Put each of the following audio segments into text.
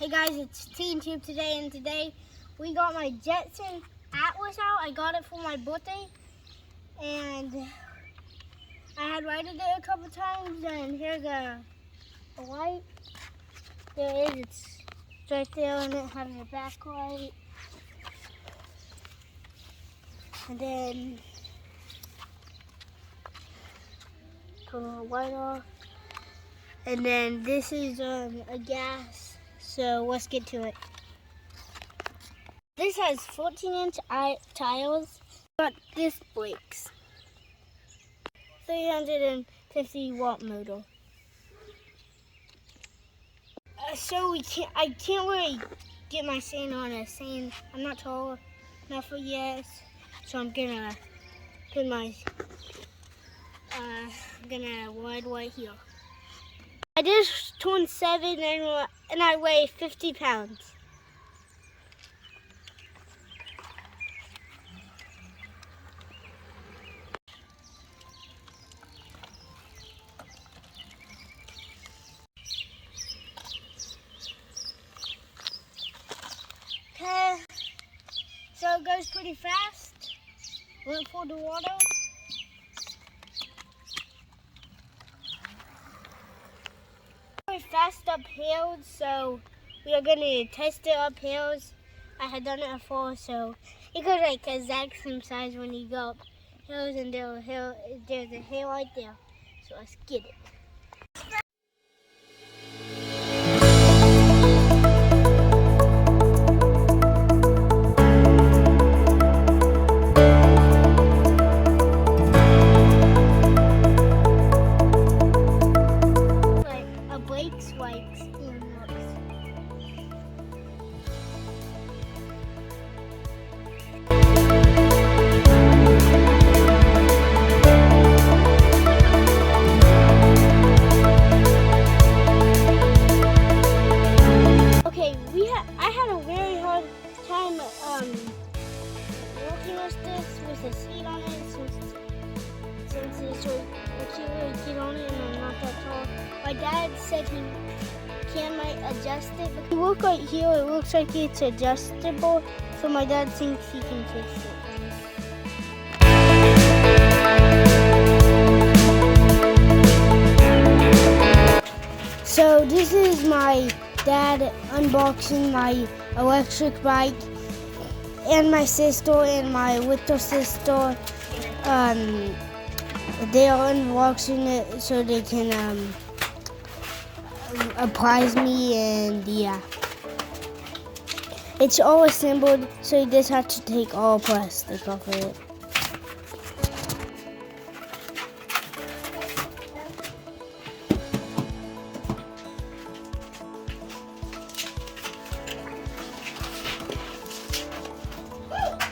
Hey guys, it's TeamTube today, and today we got my Jetson Atlas out. I got it for my birthday, and I had ridden it a couple times, and here's a light. There it is, it's right there, and it has a backlight. And then turn the light off. And then this is a gas. So let's get to it. This has 14-inch tires, but this brakes. 350-watt motor. So I can't really get my sand on it. I'm not tall enough for yet, so I'm gonna put my I'm gonna ride right here. I just turned 7 and I weigh 50 pounds. Okay, so it goes pretty fast. Went for the water. Fast up hills, so we are gonna test it up hills. I had done it before, so it goes like exact same size when you go up hills, and there's a hill right there. So let's get it. I had a very hard time working with a seat on it since it's I can't really get on it and I'm not that tall. My dad said he might adjust it. But if you look right here, it looks like it's adjustable, so my dad thinks he can fix it. So this is my dad unboxing my electric bike, and my sister and my little sister, they are unboxing it so they can apprise me, and yeah. It's all assembled, so you just have to take all plastic off of it.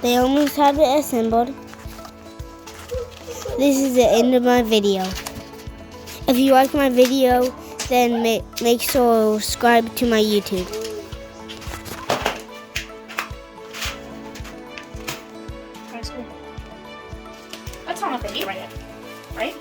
They almost have it assembled. This is the end of my video. If you like my video, then make sure to subscribe to my YouTube. That's not a video, right?